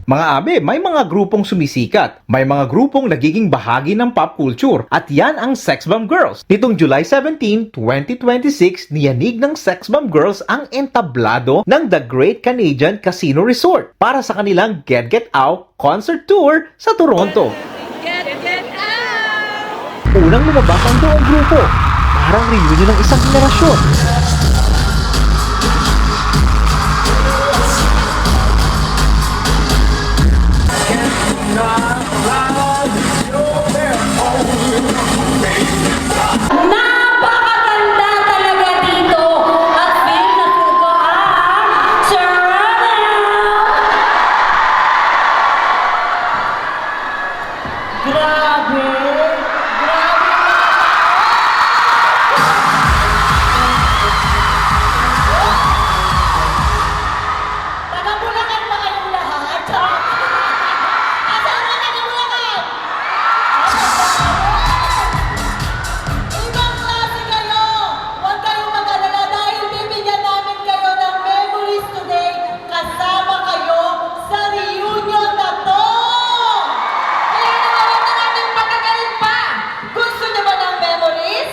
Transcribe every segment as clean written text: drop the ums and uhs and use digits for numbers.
Mga abe, may mga grupong sumisikat, may mga grupong nagiging bahagi ng pop culture, at yan ang Sex Bomb Girls. Nitong July 17, 2026, niyanig ng Sex Bomb Girls ang entablado ng The Great Canadian Casino Resort para sa kanilang Get Out concert tour sa Toronto. Get out! Unang lumabas ang buong grupo, parang reunion ng isang henerasyon. Napakaganda talaga dito at feel na feel ko ang surrounded. Grabe! Taga-Bulacan ba kayong lahat? Asan ba taga-Bulacan? Ibang klase kayo! Huwag kayong mag-alala dahil bibigyan namin kayo ng memories today kasama kayo sa reunion na to! Kaya naman huwag na natin patagalin pa! Gusto niyo ba ng memories?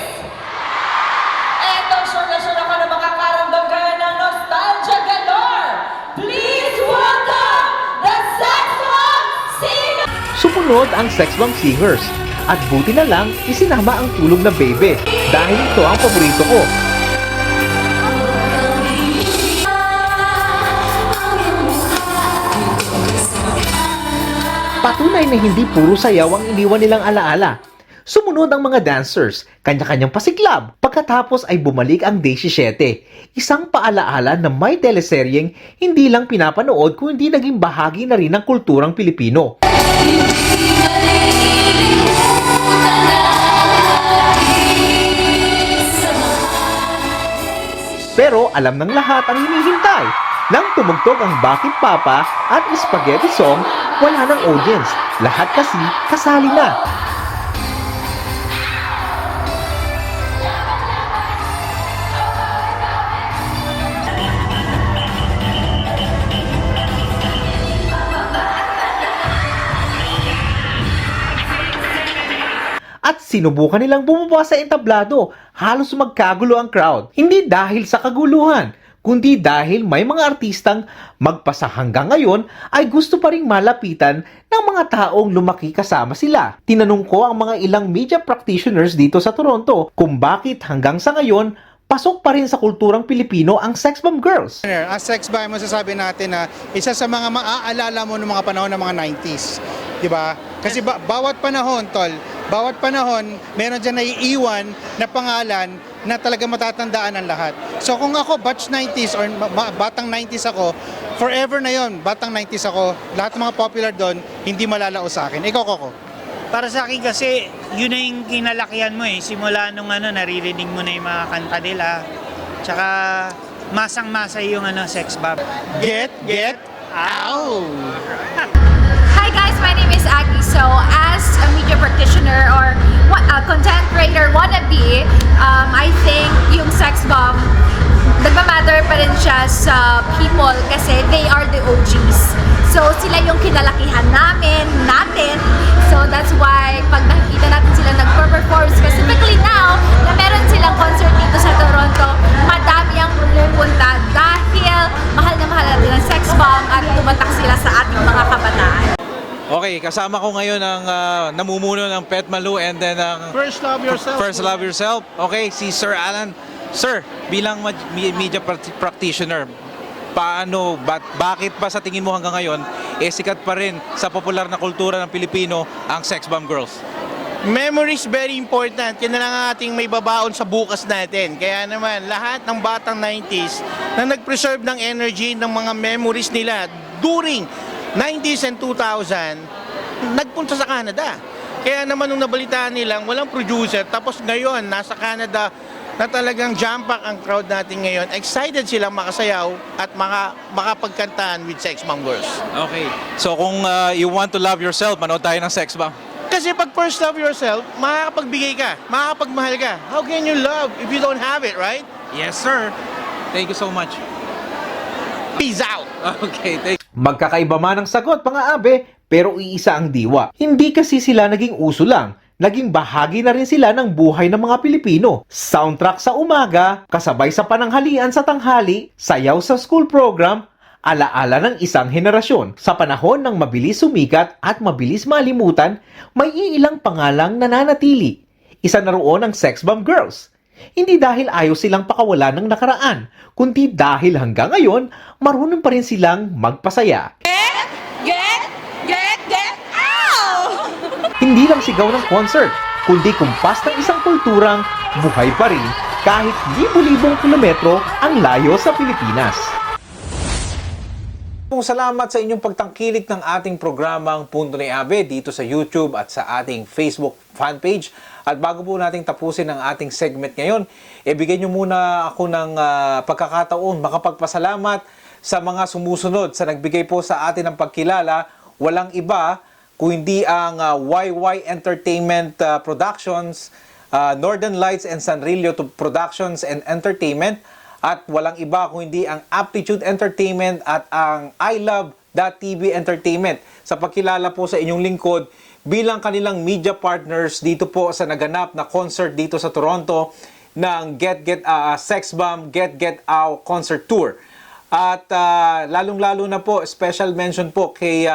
Eto, sure ako na makakaramdam kayo ng nostalgia galore! Please welcome the Sex Bomb Singers! Sumunod ang Sex Bomb Singers. At buti na lang, isinama ang tulog na baby dahil ito ang paborito ko. Patunay na hindi puro sayaw ang iniwan nilang alaala. Sumunod ang mga dancers, kanya-kanyang pasiklab. Pagkatapos ay bumalik ang Day 17, isang paalaala na may teleseryeng hindi lang pinapanood kundi naging bahagi na rin ng kulturang Pilipino. Pero alam ng lahat ang hinihintay. Nang tumugtog ang Bakit Papa at Spaghetti Song, wala ng audience. Lahat kasi kasali na. At sinubukan nilang bumaba sa entablado. Halos magkagulo ang crowd. Hindi dahil sa kaguluhan, kundi dahil may mga artistang magpasa hanggang ngayon ay gusto pa ring malapitan ng mga taong lumaki kasama sila. Tinanong ko ang mga ilang media practitioners dito sa Toronto kung bakit hanggang sa ngayon pasok pa rin sa kulturang Pilipino ang Sex Bomb Girls. Ang Sex Bomb, masasabi natin na isa sa mga maaalala mo ng mga panahon ng mga 90s. Diba? Kasi bawat panahon, tol, bawat panahon, meron dyan naiiwan na pangalan na talaga matatandaan ang lahat. So kung ako, batch 90s or batang 90s ako, forever na yon, batang 90s ako, lahat ng mga popular doon, hindi malalao sa akin. Ikaw, Coco? Para sa akin kasi, yun na yung kinalakihan mo eh. Simula nung naririnig mo na yung mga kanta nila. Tsaka, masang-masa yung Sex Bomb. Get out! Hi guys, my name is Aggie. So as a media practitioner or a content creator wannabe, I think yung Sex Bomb, nagmamatter pa rin siya sa people kasi they are the OGs. So sila yung kinalakihan natin. So that's why pag nakikita natin sila nag-perform, specifically now, na meron silang concert dito sa Toronto, madami ang pumupunta dahil mahal na mahal natin ang Sex Bomb at tumatak sila sa ating mga kabataan. Okay, kasama ko ngayon ang namumuno ng Pet Malu and then ang First Love Yourself. First Love Yourself. Okay, si Sir Alan. Sir, bilang media practitioner, bakit pa sa tingin mo hanggang ngayon, sikat pa rin sa popular na kultura ng Pilipino ang Sex Bomb Girls? Memories very important. Yan na lang ang ating may babaon sa bukas natin. Kaya naman, lahat ng batang 90s na nag-preserve ng energy ng mga memories nila during 90s and 2000, nagpunta sa Canada. Kaya naman nung nabalitaan nilang walang producer, tapos ngayon nasa Canada na talagang jam-pack ang crowd natin ngayon. Excited silang makasayaw at makapagkantahan with Sex Bomb Girls. Okay, so kung you want to love yourself, manood tayo ng Sex Bomb. Kasi pag first love yourself, makakapagbigay ka, makakapagmahal ka. How can you love if you don't have it, right? Yes, sir. Thank you so much. Peace out! Okay, thank Magkakaiba man ang sagot mga abe, pero iisa ang diwa. Hindi kasi sila naging uso lang. Naging bahagi na rin sila ng buhay ng mga Pilipino. Soundtrack sa umaga, kasabay sa pananghalian sa tanghali, sayaw sa school program, alaala ng isang henerasyon. Sa panahon ng mabilis sumikat at mabilis malimutan, may iilang pangalang nananatili. Isa na roon ang Sex Bomb Girls. Hindi dahil ayaw silang pakawalan ng nakaraan, kundi dahil hanggang ngayon, marunong pa rin silang magpasaya. Hindi lang sigaw ng concert, kundi kumpas ng isang kulturang buhay pa rin kahit libo-libong kilometro ang layo sa Pilipinas. Salamat sa inyong pagtangkilik ng ating programang Punto ni Abe dito sa YouTube at sa ating Facebook fanpage. At bago po natin tapusin ang ating segment ngayon, bigyan nyo muna ako ng pagkakataon makapagpasalamat sa mga sumusunod sa nagbigay po sa atin ng pagkilala. Walang iba kung hindi ang YY Entertainment Productions, Northern Lights and Sanrillo Productions and Entertainment, at walang iba kung hindi ang Aptitude Entertainment at ang I Love.TV Entertainment sa pagkilala po sa inyong lingkod bilang kanilang media partners dito po sa naganap na concert dito sa Toronto ng Sex Bomb Get Out Concert Tour. At lalong-lalo na po, special mention po kay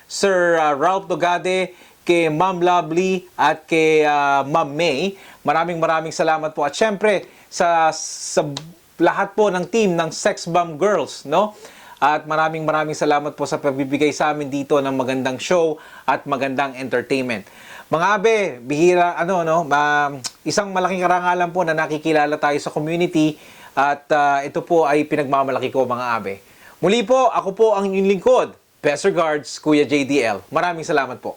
Sir Ralph Dogade, kay Ma'am Lovely at kay Ma'am May. Maraming salamat po. At syempre, sa lahat po ng team ng Sex Bomb Girls, no? At maraming salamat po sa pagbibigay sa amin dito ng magandang show at magandang entertainment. Mga abe, bihira, isang malaking karangalan po na nakikilala tayo sa community at ito po ay pinagmamalaki ko mga abe. Muli po, ako po ang inyong lingkod, Best Regards, Kuya JDL. Maraming salamat po.